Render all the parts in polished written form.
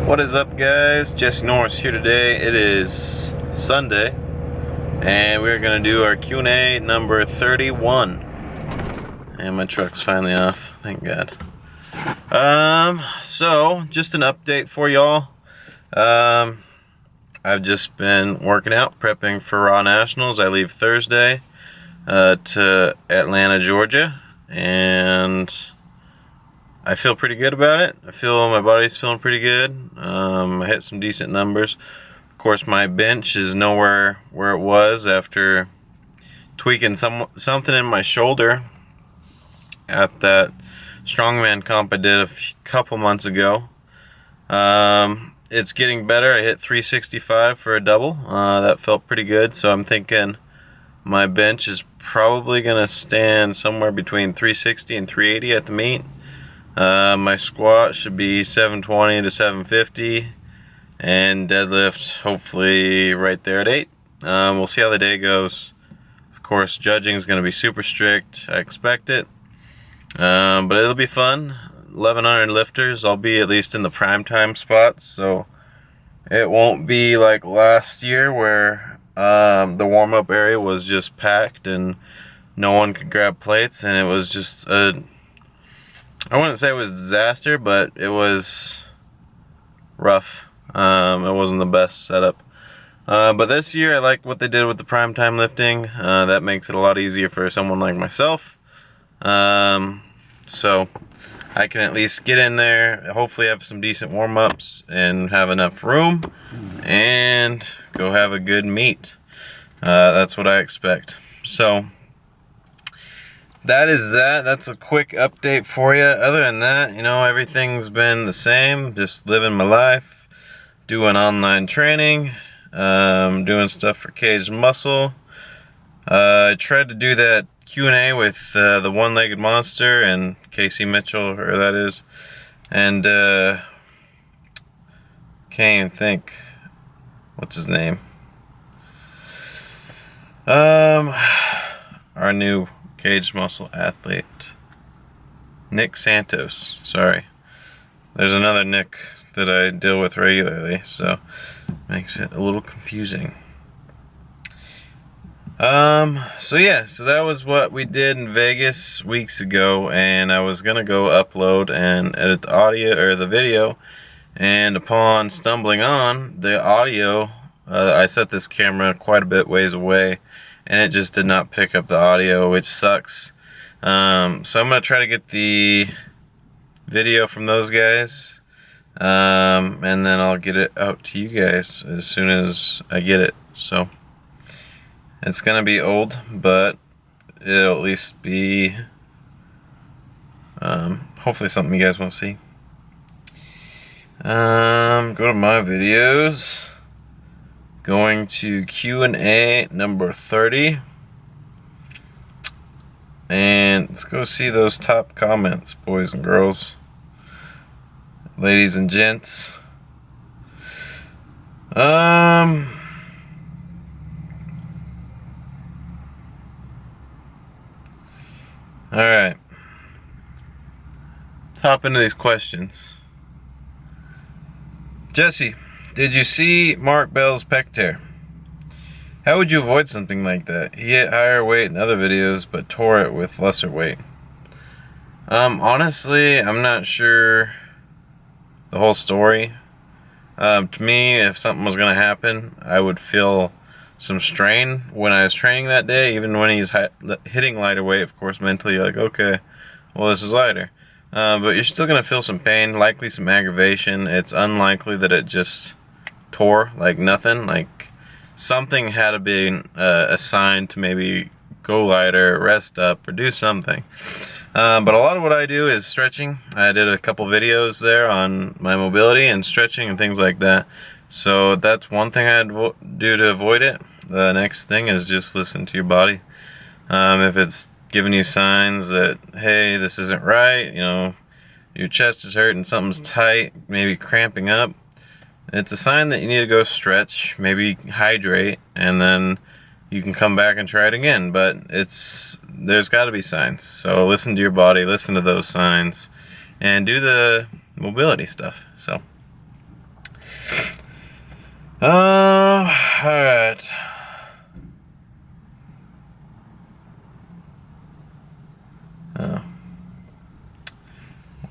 What is up, guys? Jesse Norris here today. It is Sunday, and we're gonna do our Q&A number 31. And my truck's finally off, thank God. So just an update for y'all. I've just been working out, prepping for Raw Nationals. I leave Thursday to Atlanta, Georgia, and I feel pretty good about it. I feel my body's feeling pretty good. I hit some decent numbers. Of course, my bench is nowhere where it was after tweaking something in my shoulder at that strongman comp I did a couple months ago. It's getting better. I hit 365 for a double. That felt pretty good. So I'm thinking my bench is probably gonna stand somewhere between 360 and 380 at the meet. My squat should be 720 to 750, and deadlift hopefully right there at 8. We'll see how the day goes. Of course, judging is going to be super strict. I expect it, but it'll be fun. 1100 lifters. I'll be at least in the prime time spots, so it won't be like last year where the warm-up area was just packed and no one could grab plates, and it was just I wouldn't say it was a disaster, but it was rough. It wasn't the best setup. But this year I like what they did with the primetime lifting. That makes it a lot easier for someone like myself. So I can at least get in there, hopefully have some decent warm-ups and have enough room and go have a good meet. That's what I expect. So that is that. That's a quick update for you. Other than that, everything's been the same. Just living my life, doing online training, doing stuff for Caged Muscle. I tried to do that Q&A with the one-legged monster and Casey Mitchell, or that is, and can't even think what's his name. Our new Caged Muscle athlete, Nick Santos. Sorry, there's another Nick that I deal with regularly, so makes it a little confusing. So that was what we did in Vegas weeks ago, and I was gonna go upload and edit the audio or the video, and upon stumbling on the audio, I set this camera quite a bit ways away, and it just did not pick up the audio, which sucks. So I'm gonna try to get the video from those guys, and then I'll get it out to you guys as soon as I get it. So it's gonna be old, but it'll at least be hopefully something you guys want to see. Go to my videos. Going to Q&A number 30. And let's go see those top comments, boys and girls, ladies and gents. Alright. Hop into these questions. Jesse, did you see Mark Bell's Peck Tear? How would you avoid something like that? He hit higher weight in other videos, but tore it with lesser weight. Honestly, I'm not sure the whole story. To me, if something was going to happen, I would feel some strain when I was training that day, even when he's hitting lighter weight. Of course, mentally, you're like, okay, well, this is lighter. But you're still going to feel some pain, likely some aggravation. It's unlikely that it just tore like nothing. Like something had to be assigned to maybe go lighter, rest up, or do something. But a lot of what I do is stretching. I did a couple videos there on my mobility and stretching and things like that. So that's one thing I'd do to avoid it. The next thing is just listen to your body. If it's giving you signs that, hey, this isn't right, your chest is hurting, something's tight, maybe cramping up, it's a sign that you need to go stretch, maybe hydrate, and then you can come back and try it again. But there's got to be signs. So listen to your body, listen to those signs, and do the mobility stuff. So Alright.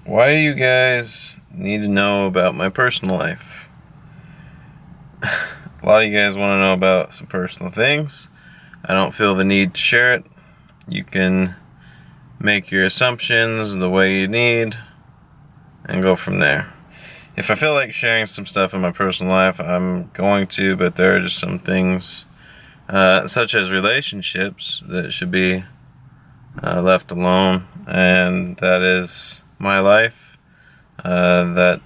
Why do you guys need to know about my personal life? A lot of you guys want to know about some personal things. I don't feel the need to share it. You can make your assumptions the way you need and go from there. If I feel like sharing some stuff in my personal life, I'm going to, but there are just some things, such as relationships, that should be left alone, and that is my life. That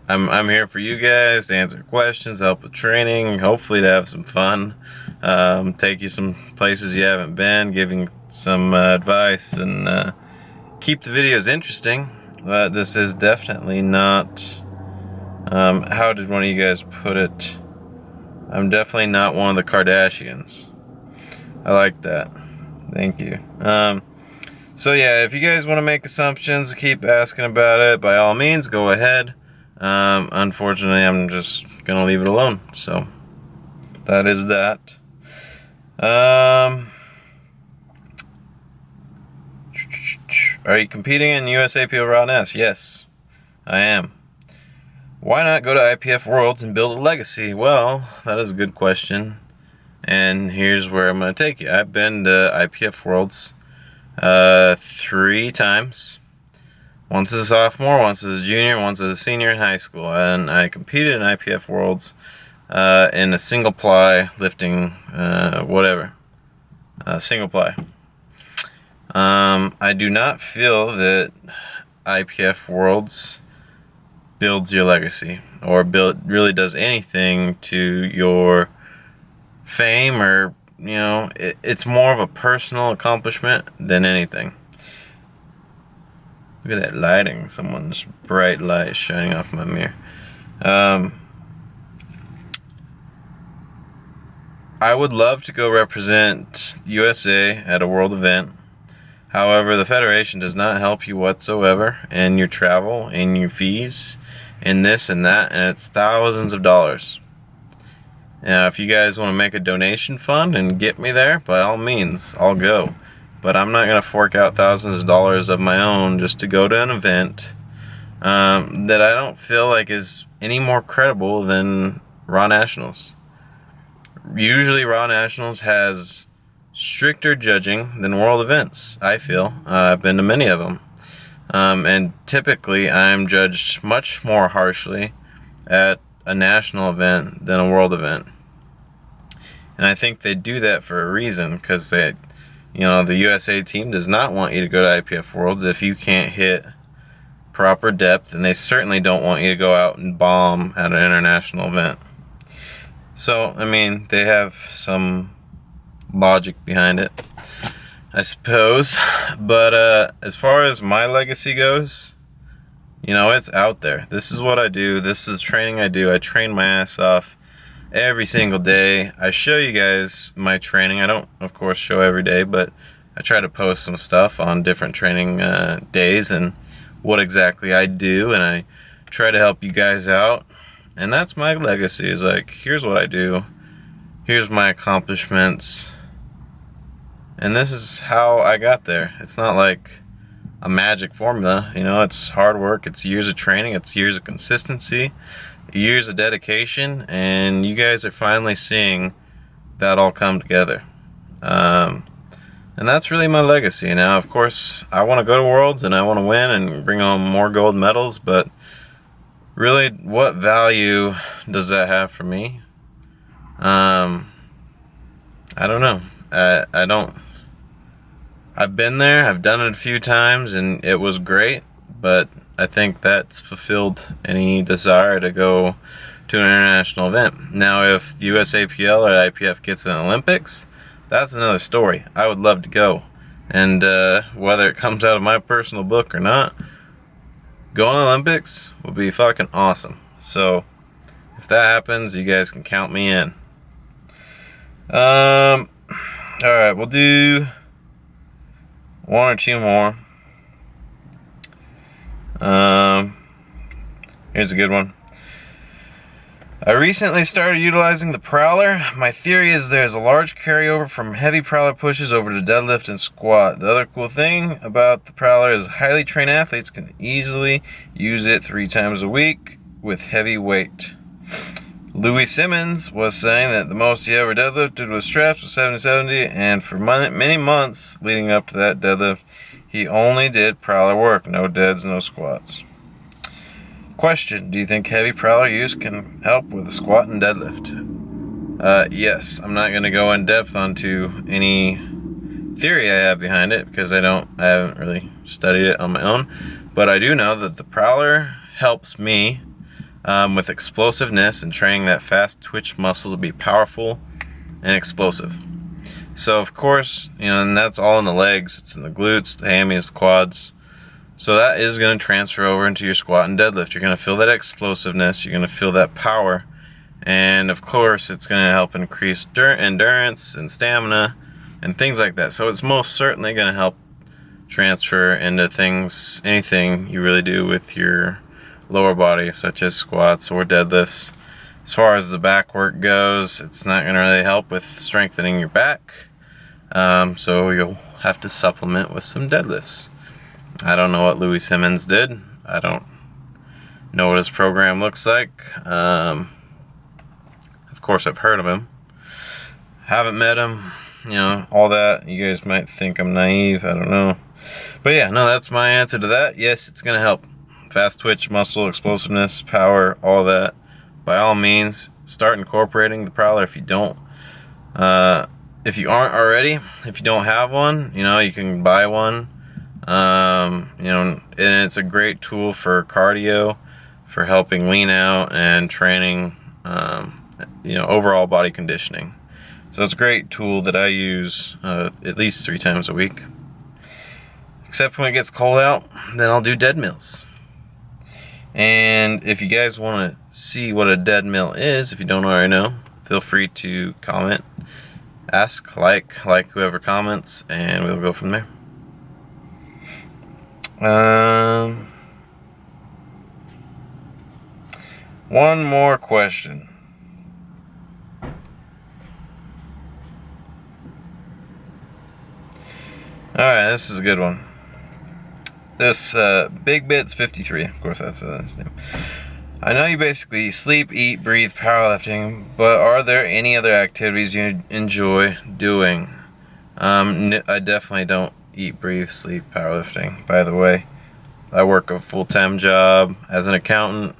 I'm here for you guys to answer questions, help with training, hopefully to have some fun, take you some places you haven't been, giving some advice, and keep the videos interesting. But this is definitely not, how did one of you guys put it? I'm definitely not one of the Kardashians. I like that. Thank you. So yeah, if you guys want to make assumptions, keep asking about it, by all means, go ahead. Unfortunately, I'm just gonna leave it alone. So that is that. Are you competing in USAPL Raw NS? Yes, I am. Why not go to IPF Worlds and build a legacy? Well, that is a good question. And here's where I'm going to take you. I've been to IPF Worlds 3 times. Once as a sophomore, once as a junior, once as a senior in high school. And I competed in IPF Worlds in a single ply lifting, whatever. Single ply. I do not feel that IPF Worlds builds your legacy or really does anything to your fame, or it's more of a personal accomplishment than anything. Look at that lighting. Someone's bright light shining off my mirror. I would love to go represent USA at a world event. However, the Federation does not help you whatsoever in your travel, in your fees, in this and that, and it's thousands of dollars. Now, if you guys want to make a donation fund and get me there, by all means, I'll go. But I'm not going to fork out thousands of dollars of my own just to go to an event that I don't feel like is any more credible than Raw Nationals. Usually Raw Nationals has stricter judging than world events, I feel. I've been to many of them. And typically I'm judged much more harshly at a national event than a world event. And I think they do that for a reason, because the USA team does not want you to go to IPF Worlds if you can't hit proper depth, and they certainly don't want you to go out and bomb at an international event. So, I mean, they have some logic behind it, I suppose. But as far as my legacy goes, it's out there. This is what I do. This is training I do. I train my ass off every single day. I show you guys my training. I don't, of course, show every day, but I try to post some stuff on different training days and what exactly I do, and I try to help you guys out. And that's my legacy, is like, here's what I do, here's my accomplishments, and this is how I got there. It's not like a magic formula, it's hard work, it's years of training, it's years of consistency, years of dedication, and you guys are finally seeing that all come together. And that's really my legacy. Now, of course, I want to go to Worlds and I want to win and bring home more gold medals, but really, what value does that have for me? I don't know. I've been there, I've done it a few times, and it was great, but I think that's fulfilled any desire to go to an international event. Now, if the USAPL or IPF gets an Olympics, that's another story. I would love to go. And whether it comes out of my personal book or not, going to the Olympics would be fucking awesome. So, if that happens, you guys can count me in. Alright, we'll do 1 or 2 more. Here's a good one. I recently started utilizing the Prowler. My theory is there's a large carryover from heavy Prowler pushes over to deadlift and squat. The other cool thing about the Prowler is highly trained athletes can easily use it 3 times a week with heavy weight. Louis Simmons was saying that the most he ever deadlifted with straps was 770, and for many months leading up to that deadlift, he only did Prowler work, no deads, no squats. Question, do you think heavy Prowler use can help with a squat and deadlift? Yes, I'm not going to go in depth onto any theory I have behind it because I haven't really studied it on my own, but I do know that the Prowler helps me with explosiveness and training that fast twitch muscle to be powerful and explosive. So of course, and that's all in the legs, it's in the glutes, the hammies, the quads. So that is going to transfer over into your squat and deadlift. You're going to feel that explosiveness, you're going to feel that power, and of course it's going to help increase endurance and stamina and things like that. So it's most certainly going to help transfer into anything you really do with your lower body, such as squats or deadlifts. As far as the back work goes, it's not going to really help with strengthening your back, so you'll have to supplement with some deadlifts. I don't know what Louis Simmons did. I don't know what his program looks like. Of course, I've heard of him. Haven't met him. All that. You guys might think I'm naive. I don't know. But yeah, no, that's my answer to that. Yes, it's going to help. Fast twitch, muscle, explosiveness, power, all that. By all means, start incorporating the Prowler if you don't. If you aren't already, if you don't have one, you can buy one. And it's a great tool for cardio, for helping lean out and training, overall body conditioning. So it's a great tool that I use at least 3 times a week. Except when it gets cold out, then I'll do dead mills. And if you guys want to see what a dead mill is, if you don't already know, feel free to comment, ask, like whoever comments, and we'll go from there. One more question. Alright, this is a good one. This Big Bits 53, of course that's his name. I know you basically sleep, eat, breathe powerlifting, but are there any other activities you enjoy doing? I definitely don't eat, breathe, sleep powerlifting, by the way. I work a full-time job as an accountant.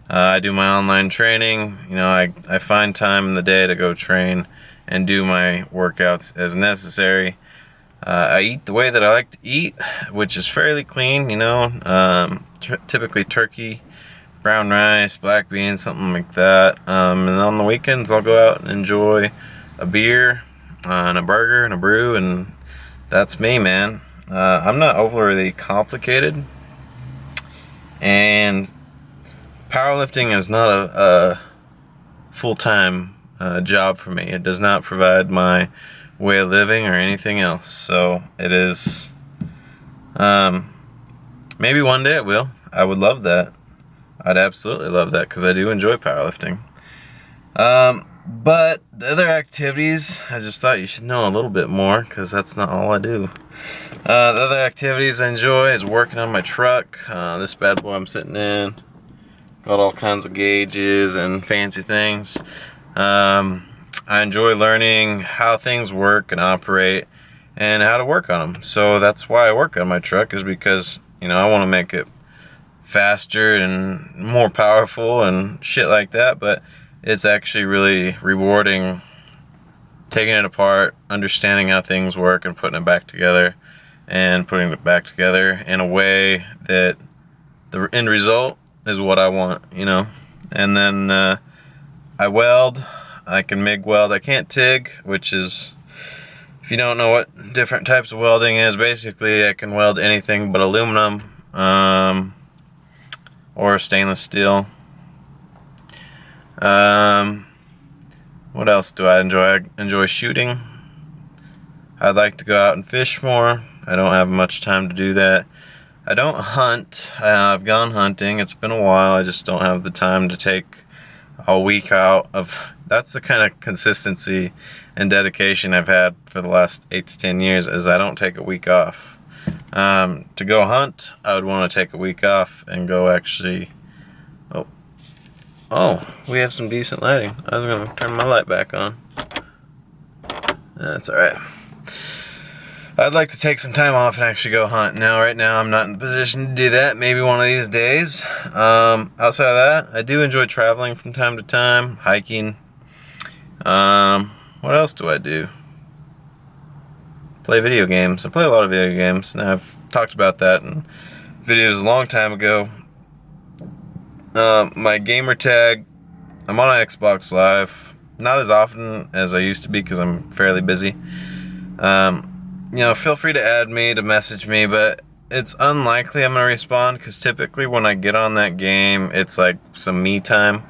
I do my online training. I find time in the day to go train and do my workouts as necessary. I eat the way that I like to eat, which is fairly clean, typically turkey, brown rice, black beans, something like that. And on the weekends, I'll go out and enjoy a beer, and a burger, and a brew, and that's me, man. I'm not overly complicated, and powerlifting is not a full-time job for me. It does not provide my way of living or anything else. So it is, maybe one day it will. I would love that. I'd absolutely love that because I do enjoy powerlifting. But the other activities, I just thought you should know a little bit more because that's not all I do. The other activities I enjoy is working on my truck. This bad boy I'm sitting in. Got all kinds of gauges and fancy things. I enjoy learning how things work and operate and how to work on them. So that's why I work on my truck, is because, I want to make it faster and more powerful and shit like that, but it's actually really rewarding taking it apart, understanding how things work and putting it back together, and putting it back together in a way that the end result is what I want, And then I weld. I can MIG weld. I can't TIG, which is, if you don't know what different types of welding is, basically I can weld anything but aluminum or stainless steel. What else do I enjoy? I enjoy shooting. I'd like to go out and fish more. I don't have much time to do that. I don't hunt. I've gone hunting. It's been a while. I just don't have the time to take a week out of. That's the kind of consistency and dedication I've had for the last 8 to 10 years, is I don't take a week off. To go hunt, I would want to take a week off and go actually. Oh, we have some decent lighting. I was gonna turn my light back on. That's alright. I'd like to take some time off and actually go hunt. Now, right now, I'm not in the position to do that. Maybe one of these days. Outside of that, I do enjoy traveling from time to time, hiking. What else do I do? Play video games. I play a lot of video games. Now, I've talked about that in videos a long time ago. My gamer tag, I'm on Xbox Live. Not as often as I used to be because I'm fairly busy. You know, feel free to add me, to message me, but it's unlikely I'm going to respond because typically when I get on that game, it's like some me time.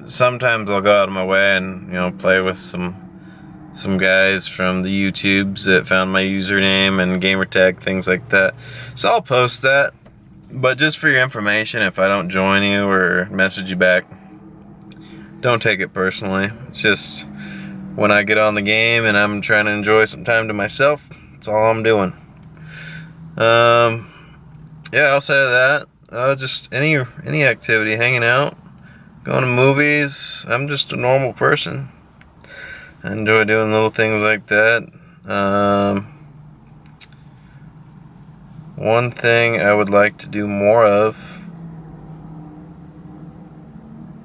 Sometimes I'll go out of my way and, you know, play with some guys from the YouTubes that found my username and gamer tag, things like that. So I'll post that, but just for your information, if I don't join you or message you back, don't take it personally. It's just when I get on the game and I'm trying to enjoy some time to myself, that's all I'm doing. Yeah, outside of that, just any activity, hanging out, going to movies. I'm just a normal person. I enjoy doing little things like that. One thing I would like to do more of.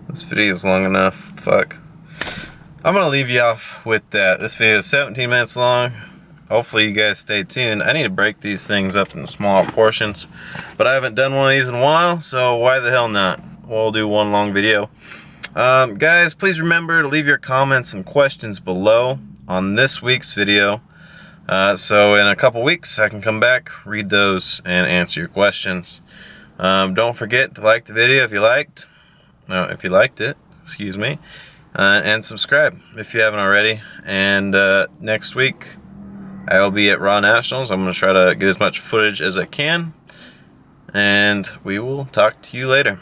This video is long enough. Fuck. I'm gonna leave you off with that. This video is 17 minutes long. Hopefully you guys stay tuned. I need to break these things up into smaller portions, but I haven't done one of these in a while, so why the hell not? We'll do one long video. Guys, please remember to leave your comments and questions below on this week's video. So in a couple weeks, I can come back, read those, and answer your questions. Don't forget to like the video if you liked it, excuse me. And subscribe if you haven't already. And next week I will be at Raw Nationals. I'm going to try to get as much footage as I can. And we will talk to you later.